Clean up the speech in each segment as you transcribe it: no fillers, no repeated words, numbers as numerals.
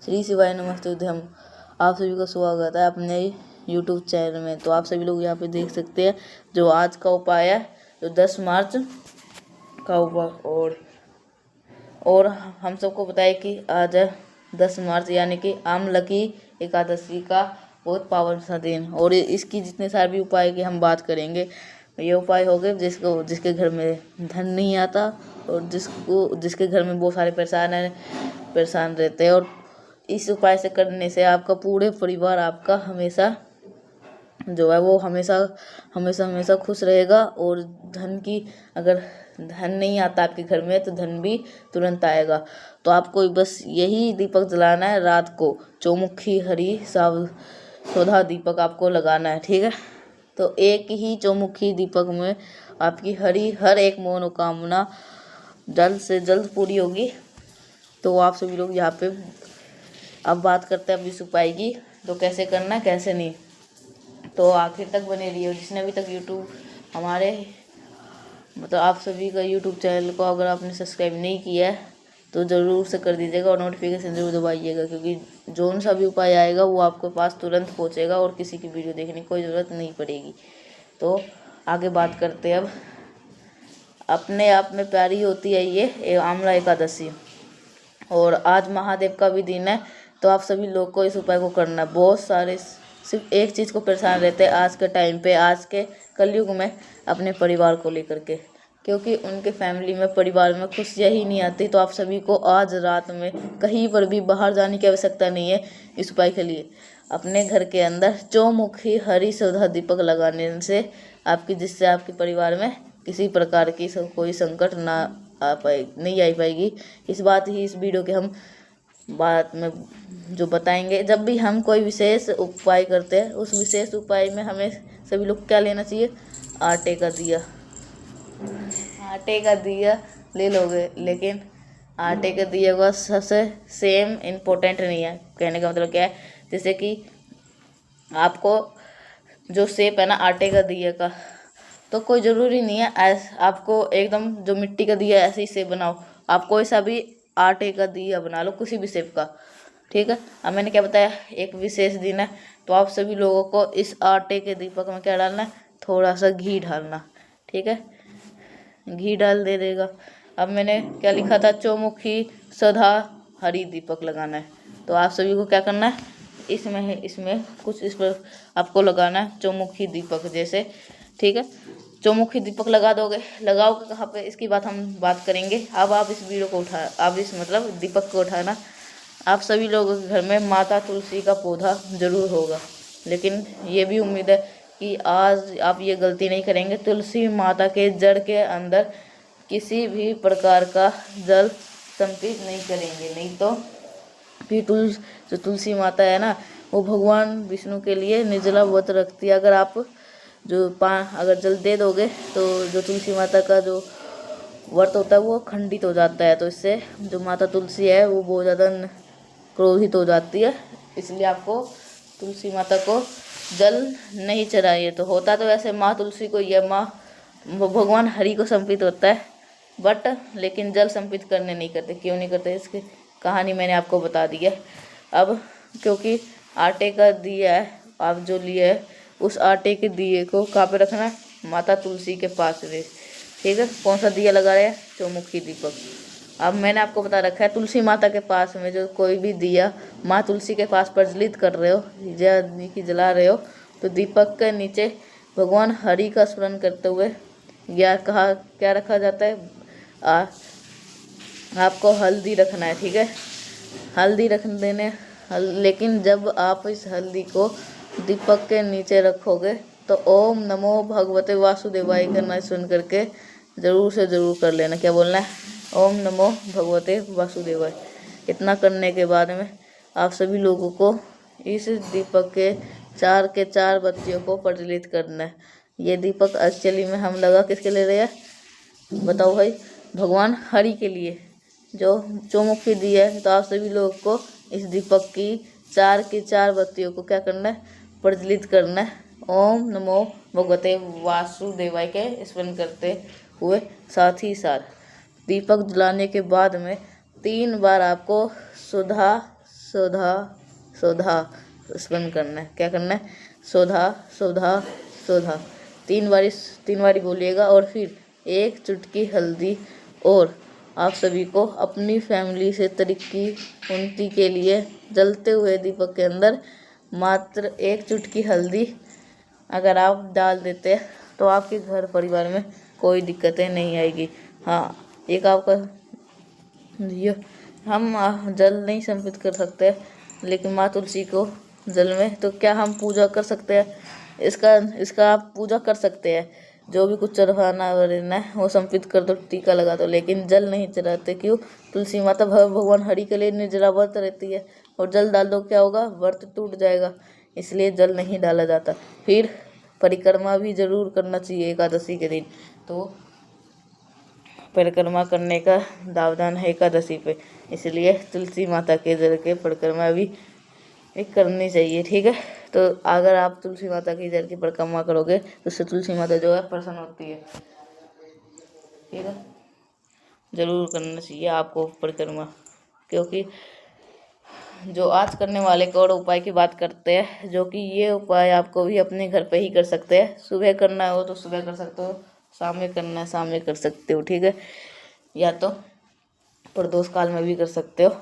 श्री शिवाय नमस्ते। हम आप सभी का स्वागत है अपने यूट्यूब चैनल में। तो आप सभी लोग यहाँ पे देख सकते हैं जो आज का उपाय है, जो 10 मार्च का उपाय। और हम सबको बताए कि आज है 10 मार्च यानी कि आमलकी एकादशी का बहुत पावन सा दिन। और इसकी जितने सारे भी उपाय की हम बात करेंगे, ये उपाय हो गए जिसके घर में धन नहीं आता और जिसके घर में बहुत सारे परेशान रहते हैं। और इस उपाय से करने से आपका पूरे परिवार आपका हमेशा जो है वो हमेशा खुश रहेगा। और अगर धन नहीं आता आपके घर में तो धन भी तुरंत आएगा। तो आपको बस यही दीपक जलाना है रात को, चौमुखी हरी सौधा दीपक आपको लगाना है, ठीक है। तो एक ही चौमुखी दीपक में आपकी हर एक मनोकामना जल्द से जल्द पूरी होगी। तो आप सभी लोग यहाँ पे अब बात करते हैं अब इस उपाय की, तो कैसे करना है कैसे नहीं। तो आखिर तक बने रहिए। जिसने अभी तक यूट्यूब हमारे आप सभी का यूट्यूब चैनल को अगर आपने सब्सक्राइब नहीं किया है तो ज़रूर से कर दीजिएगा और नोटिफिकेशन ज़रूर दबाइएगा, क्योंकि जो सा भी उपाय आएगा वो आपके पास तुरंत पहुंचेगा और किसी की वीडियो देखने की कोई ज़रूरत नहीं पड़ेगी। तो आगे बात करते हैं अब। अपने आप में प्यारी होती है ये आमला एकादशी, और आज महादेव का भी दिन है। तो आप सभी लोग को इस उपाय को करना है। बहुत सारे सिर्फ एक चीज़ को परेशान रहते हैं आज के टाइम पे, आज के कलयुग में, अपने परिवार को लेकर के, क्योंकि उनके फैमिली में परिवार में खुशियाँ ही नहीं आती। तो आप सभी को आज रात में कहीं पर भी बाहर जाने की आवश्यकता नहीं है इस उपाय के लिए। अपने घर के अंदर चौमुखी हरी सौधा दीपक लगाने से जिससे आपके परिवार में किसी प्रकार की कोई संकट नहीं आ पाएगी। इस वीडियो के हम बाद में जो बताएंगे। जब भी हम कोई विशेष उपाय करते हैं उस विशेष उपाय में हमें सभी लोग क्या लेना चाहिए, आटे का दिया ले लोगे। लेकिन आटे के दिए का सबसे सेम इम्पोर्टेंट नहीं है। कहने का मतलब क्या है, जैसे कि आपको जो शेप है ना आटे का दिए का, तो कोई ज़रूरी नहीं है आपको एकदम जो मिट्टी का दिया ऐसे ही शेप बनाओ। आप कोई सा भी आटे का दिया बना लो किसी भी शेप का, ठीक है। अब मैंने क्या बताया, एक विशेष दिन है तो आप सभी लोगों को इस आटे के दीपक में क्या डालना है, थोड़ा सा घी डालना, ठीक है। घी डाल दे देगा। अब मैंने क्या लिखा था, चौमुखी सौधा हरी दीपक लगाना है। तो आप सभी को क्या करना है, इसमें कुछ इस पर आपको लगाना है चौमुखी दीपक जैसे, ठीक है। चौमुखी दीपक लगाओगे कहाँ पे, इसकी हम बात करेंगे। अब आप इस वीडियो को दीपक को उठाना। आप सभी लोगों के घर में माता तुलसी का पौधा जरूर होगा, लेकिन ये भी उम्मीद है कि आज आप ये गलती नहीं करेंगे, तुलसी माता के जड़ के अंदर किसी भी प्रकार का जल संचित नहीं करेंगे। नहीं तो फिर जो तुलसी माता है ना, वो भगवान विष्णु के लिए निर्जला व्रत रखती है। अगर आप अगर जल दे दोगे तो जो तुलसी माता का जो व्रत होता है वो खंडित हो जाता है। तो इससे जो माता तुलसी है वो बहुत ज़्यादा क्रोधित हो जाती है। इसलिए आपको तुलसी माता को जल नहीं चढ़ाइए। तो होता तो वैसे माँ तुलसी को यह भगवान हरि को समर्पित होता है, लेकिन जल समर्पित करने नहीं करते। क्यों नहीं करते, इसकी कहानी मैंने आपको बता दी है। अब क्योंकि आटे का दिया है, आप जो लिए है उस आटे के दिए को कहाँ पे रखना है, माता तुलसी के पास में, ठीक है। कौन सा दिया लगा रहे हैं, चौमुखी दीपक। अब मैंने आपको बता रखा है तुलसी माता के पास में जो कोई भी दिया माँ तुलसी के पास प्रज्वलित कर रहे हो जला रहे हो, तो दीपक के नीचे भगवान हरि का स्मरण करते हुए क्या रखा जाता है, आपको हल्दी रखना है, ठीक है। हल्दी रख देने लेकिन जब आप इस हल्दी को दीपक के नीचे रखोगे तो ओम नमो भगवते वासुदेवाय करना सुन करके ज़रूर से ज़रूर कर लेना। क्या बोलना है, ओम नमो भगवते वासुदेवाय। इतना करने के बाद में आप सभी लोगों को इस दीपक के चार बत्तियों को प्रज्वलित करना है। ये दीपक एक्चुअली में हम लगा किसके ले रहे हैं, बताओ भाई, भगवान हरि के लिए जो चौमुखी दिया है। तो आप सभी लोगों को इस दीपक की चार बत्तियों को क्या करना है, प्रज्वलित करना है। ओम नमो भगवते वासुदेवाय के स्मरण करते हुए साथ ही साथ दीपक जलाने के बाद में 3 बार आपको सुधा सौधा सौधा स्मरण करना है। क्या करना है? सौधा सौधा सौधा 3 बारी बोलिएगा। और फिर 1 चुटकी हल्दी। और आप सभी को अपनी फैमिली से तरक्की उन्नति के लिए जलते हुए दीपक के अंदर मात्र 1 चुटकी हल्दी अगर आप डाल देते हैं तो आपके घर परिवार में कोई दिक्कतें नहीं आएगी। हाँ, एक आपका ये हम जल नहीं संपित कर सकते, लेकिन माँ तुलसी को जल में तो क्या हम पूजा कर सकते हैं? इसका आप पूजा कर सकते हैं। जो भी कुछ चढ़ाना वरना है वो संपित कर दो, टीका लगा दो, लेकिन जल नहीं चढ़ाते। क्यों? तुलसी माता भगवान हरि के लिए निर्जला व्रत रहती है, और जल डाल दो क्या होगा? व्रत टूट जाएगा, इसलिए जल नहीं डाला जाता। फिर परिक्रमा भी जरूर करना चाहिए एकादशी के दिन। तो परिक्रमा करने का प्रावधान है एकादशी पे, इसलिए तुलसी माता के जल के परिक्रमा भी करनी चाहिए। ठीक है, तो अगर आप तुलसी माता की जल की परिक्रमा करोगे तो उससे तुलसी माता जो है प्रसन्न होती है। ठीक है, जरूर करना चाहिए आपको परिक्रमा, क्योंकि जो आज करने वाले को और उपाय की बात करते हैं, जो कि ये उपाय आपको भी अपने घर पे ही कर सकते हैं। सुबह करना हो तो सुबह कर सकते हो, शाम में करना है शाम में कर सकते हो। ठीक है, या तो प्रदोष काल में भी कर सकते हो,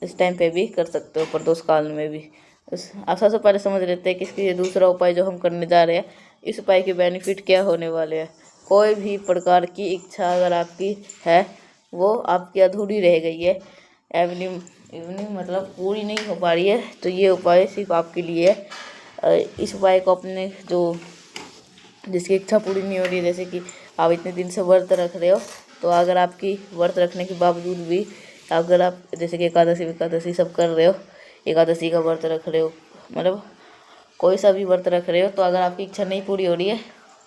इस टाइम पे भी कर सकते हो, प्रदोष काल में भी। आप सबसे पहले समझ लेते हैं कि इसकी दूसरा उपाय जो हम करने जा रहे हैं, इस उपाय के बेनिफिट क्या होने वाले हैं। कोई भी प्रकार की इच्छा अगर आपकी है वो आपकी अधूरी रह गई है, इवनिंग मतलब पूरी नहीं हो पा रही है, तो ये उपाय सिर्फ आपके लिए है। इस उपाय को अपने जो जिसकी इच्छा पूरी नहीं हो रही है, जैसे कि आप इतने दिन से व्रत रख रहे हो, तो अगर आपकी व्रत रखने के बावजूद भी अगर आप जैसे कि एकादशी सब कर रहे हो, एकादशी का व्रत रख रहे हो, मतलब कोई सा भी व्रत रख रहे हो, तो अगर आपकी इच्छा नहीं पूरी हो रही है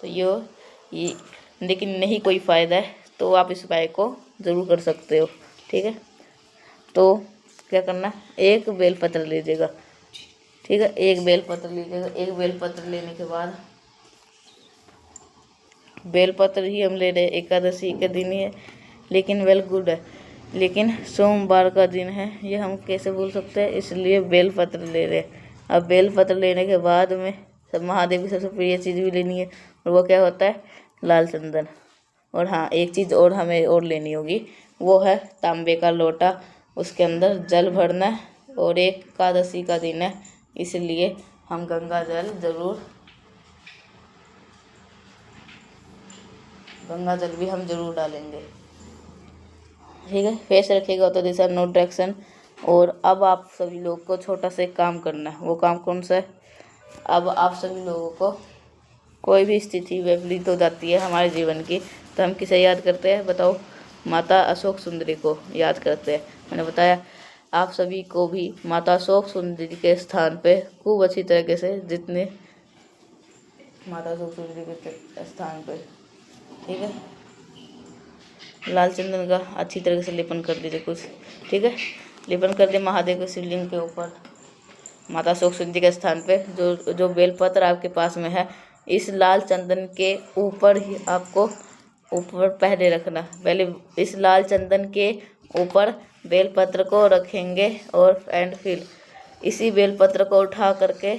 तो ये लेकिन नहीं कोई फ़ायदा है, तो आप इस उपाय को ज़रूर कर सकते हो। ठीक है, तो क्या करना? 1 बेलपत्र लीजिएगा। ठीक है, 1 बेलपत्र लीजिएगा। 1 बेलपत्र लेने के बाद, बेलपत्र ही हम ले रहे हैं, एकादशी का दिन ही है, लेकिन वेल गुड है, लेकिन सोमवार का दिन है, ये हम कैसे भूल सकते हैं, इसलिए बेलपत्र ले रहे हैं। अब बेलपत्र लेने के बाद में सब महादेव की सबसे प्रिय चीज़ भी लेनी है, और वो क्या होता है? लाल चंदन। और हाँ, एक चीज़ और हमें और लेनी होगी, वो है तांबे का लोटा, उसके अंदर जल भरना है, और एकादशी का दिन है, इसलिए हम गंगा जल भी हम जरूर डालेंगे। ठीक है, फेस रखिएगा तो दिस आर नो डायरेक्शन। और अब आप सभी लोग को छोटा सा एक काम करना है। वो काम कौन सा है? अब आप सभी लोगों को कोई भी स्थिति विपरीत हो जाती है हमारे जीवन की, तो हम किसे याद करते हैं? बताओ। माता अशोक सुंदरी को याद करते हैं। मैंने बताया आप सभी को भी माता अशोक सुंदरी के स्थान पे खूब अच्छी तरीके से, जितने माता अशोक सुंदरी के स्थान पे, ठीक है, लाल चंदन का अच्छी तरह से लेपन कर दीजिए कुछ। ठीक है, लेपन कर दे महादेव के शिवलिंग के ऊपर, माता अशोक सुंदरी के स्थान पे। जो बेलपत्र आपके पास में है, इस लाल चंदन के ऊपर ही आपको ऊपर पहले रखना। पहले इस लाल चंदन के ऊपर बेलपत्र को रखेंगे, और फिर इसी बेलपत्र को उठा करके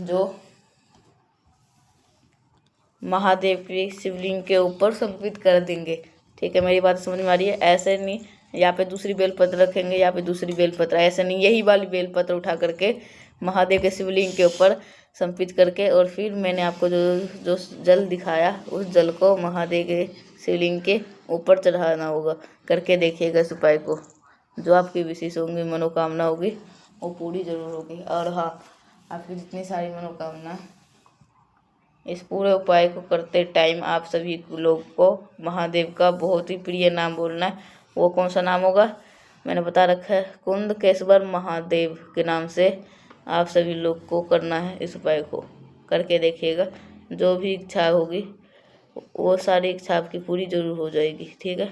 जो महादेव की शिवलिंग के ऊपर समर्पित कर देंगे। ठीक है, मेरी बात समझ में आ रही है? ऐसे नहीं यहाँ पे दूसरी बेलपत्र रखेंगे, यहाँ पे दूसरी बेलपत्र, ऐसे नहीं, यही वाली बेलपत्र उठा करके महादेव के शिवलिंग के ऊपर समर्पित करके, और फिर मैंने आपको जो जल दिखाया, उस जल को महादेव के शिवलिंग के ऊपर चढ़ाना होगा। करके देखिएगा इस उपाय को, जो आपकी विशेष होंगी मनोकामना होगी वो पूरी जरूर होगी। और हाँ, आपकी जितनी सारी मनोकामना, इस पूरे उपाय को करते टाइम आप सभी लोग को महादेव का बहुत ही प्रिय नाम बोलना है। वो कौन सा नाम होगा? मैंने बता रखा है, कुंदकेश्वर महादेव के नाम से आप सभी लोग को करना है। इस उपाय को करके देखिएगा, जो भी इच्छा होगी वो सारी इच्छा आपकी पूरी जरूर हो जाएगी। ठीक है,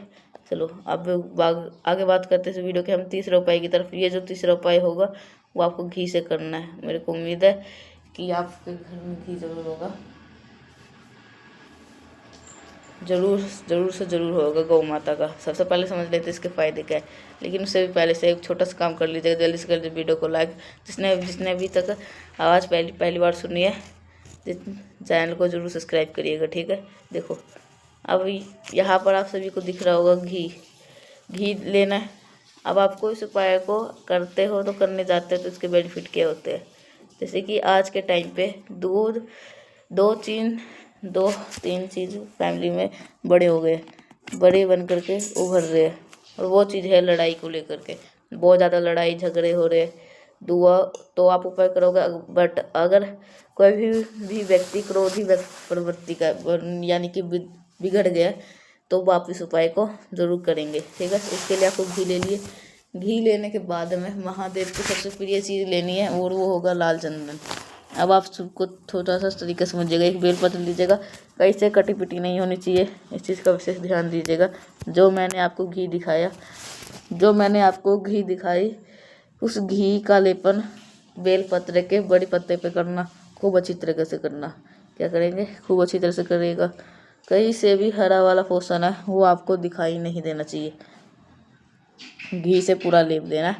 चलो अब आगे बात करते हैं इस वीडियो के हम तीसरे उपाय की तरफ। ये जो तीसरा उपाय होगा वो आपको घी से करना है। मेरे को उम्मीद है कि आपके घर में घी जरूर होगा। ज़रूर से ज़रूर होगा गौ माता का। सबसे पहले समझ लेते इसके फ़ायदे क्या है, लेकिन उससे भी पहले से एक छोटा सा काम कर लीजिएगा, जल्दी से जल्दी वीडियो को लाइक। जिसने अभी तक आवाज़ पहली बार सुनी है, चैनल को ज़रूर सब्सक्राइब करिएगा, ठीक है। देखो अब यहाँ पर आप सभी को दिख रहा होगा घी लेना है। अब आपको इस उपाय को करते हो तो करने जाते हो तो इसके बेनिफिट क्या होते हैं, जैसे कि आज के टाइम पे दूध 2-3 चीज़ फैमिली में बड़े हो गए, बड़े बन करके उभर रहे हैं, और वो चीज़ है लड़ाई को लेकर के। बहुत ज़्यादा लड़ाई झगड़े हो रहे, दुआ तो आप उपाय करोगे, बट अगर कोई भी व्यक्ति क्रोधी प्रवृत्ति का यानी कि बिगड़ गया तो आप इस उपाय को ज़रूर करेंगे, ठीक है। इसके लिए आपको घी ले लिए। घी लेने के बाद में महादेव की सबसे प्रिय चीज़ लेनी है और वो होगा लाल चंदन। अब आप सबको थोड़ा सा तरीका समझिएगा। एक बेलपत्र लीजिएगा, कहीं से कटी पिटी नहीं होनी चाहिए, इस चीज़ का विशेष ध्यान दीजिएगा। जो मैंने आपको घी दिखाई उस घी का लेपन बेलपत्र के बड़े पत्ते पे करना, खूब अच्छी तरीके से करना। क्या करेंगे, खूब अच्छी तरह से करिएगा। कहीं से भी हरा वाला पोर्शन है वो आपको दिखाई नहीं देना चाहिए, घी से पूरा लेप देना,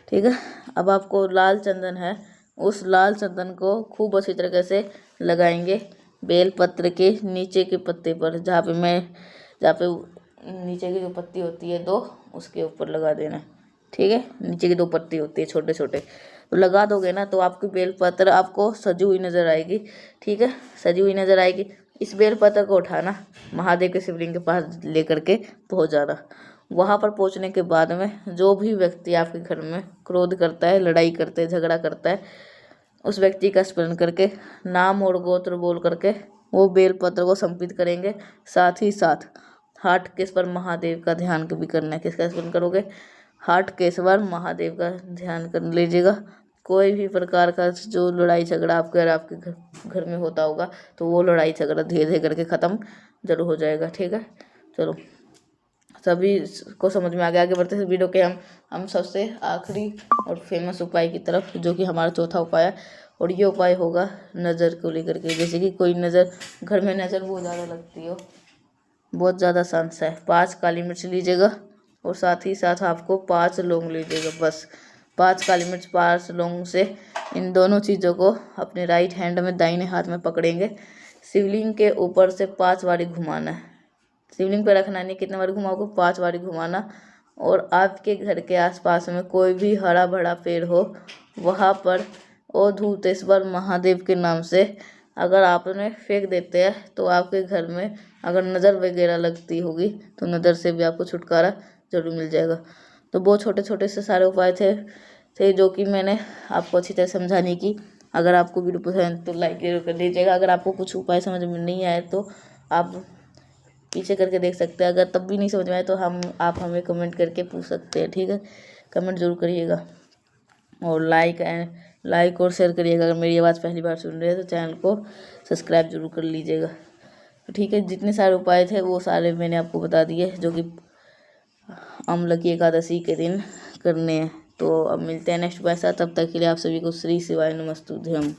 ठीक है। अब आपको लाल चंदन है, उस लाल चंदन को खूब अच्छी तरीके से लगाएंगे बेल पत्र के नीचे के पत्ते पर, जहाँ पे नीचे की जो पत्ती होती है 2, उसके ऊपर लगा देना, ठीक है। नीचे की 2 पत्ती होती है छोटे छोटे, तो लगा दोगे ना तो आपकी बेल पत्र आपको सजी हुई नज़र आएगी, ठीक है, सजी हुई नज़र आएगी। इस बेल पत्र को उठाना, महादेव के शिवलिंग के पास लेकर के पहुँच जाना। वहाँ पर पहुँचने के बाद में जो भी व्यक्ति आपके घर में क्रोध करता है, लड़ाई करता है, झगड़ा करता है, उस व्यक्ति का स्मरण करके नाम और गोत्र बोल करके वो बेलपत्र को संपित करेंगे। साथ ही साथ हाटकेश्वर महादेव का ध्यान भी करना है। किसका स्मरण करोगे, हाटकेश्वर महादेव का ध्यान कर लीजिएगा। कोई भी प्रकार का जो लड़ाई झगड़ा आपके घर में होता होगा तो वो लड़ाई झगड़ा धीरे धीरे करके ख़त्म जरूर हो जाएगा, ठीक है। चलो सभी को समझ में आ गया। आगे बढ़ते हैं वीडियो के हम सबसे आखिरी और फेमस उपाय की तरफ, जो कि हमारा चौथा उपाय है। और ये उपाय होगा नज़र को लेकर के। जैसे कि कोई घर में नज़र बहुत ज़्यादा लगती हो, बहुत ज़्यादा चांस है, 5 काली मिर्च लीजिएगा और साथ ही साथ आपको 5 लौंग लीजिएगा। बस 5 काली मिर्च 5 लौंग से इन दोनों चीज़ों को अपने राइट हैंड में दाहिने हाथ में पकड़ेंगे। शिवलिंग के ऊपर से 5 बारी घुमाना है। शिवलिंग पर रखना नहीं, कितने बार घुमाओगे, 5 बारी घुमाना। और आपके घर के आसपास में कोई भी हरा भरा पेड़ हो, वहाँ पर अवधूतेश्वर महादेव के नाम से अगर आपने फेंक देते हैं तो आपके घर में अगर नज़र वगैरह लगती होगी तो नज़र से भी आपको छुटकारा जरूर मिल जाएगा। तो बहुत छोटे छोटे से सारे उपाय थे जो कि मैंने आपको अच्छी तरह समझाने की। अगर आपको वीडियो पसंद तो लाइक जरूर कर दीजिएगा। अगर आपको कुछ उपाय समझ में नहीं आए तो आप पीछे करके देख सकते हैं। अगर तब भी नहीं समझ में आए तो आप हमें कमेंट करके पूछ सकते हैं, ठीक है। कमेंट जरूर करिएगा और लाइक और शेयर करिएगा। अगर मेरी आवाज़ पहली बार सुन रहे हैं तो चैनल को सब्सक्राइब जरूर कर लीजिएगा, तो ठीक है। जितने सारे उपाय थे वो सारे मैंने आपको बता दिए, जो कि अम्ल की एकादशी के दिन करने हैं। तो अब मिलते हैं नेक्स्ट उपाय साथ, तब तक के लिए आप सभी को श्री शिवाय नमस्तुभ्यम।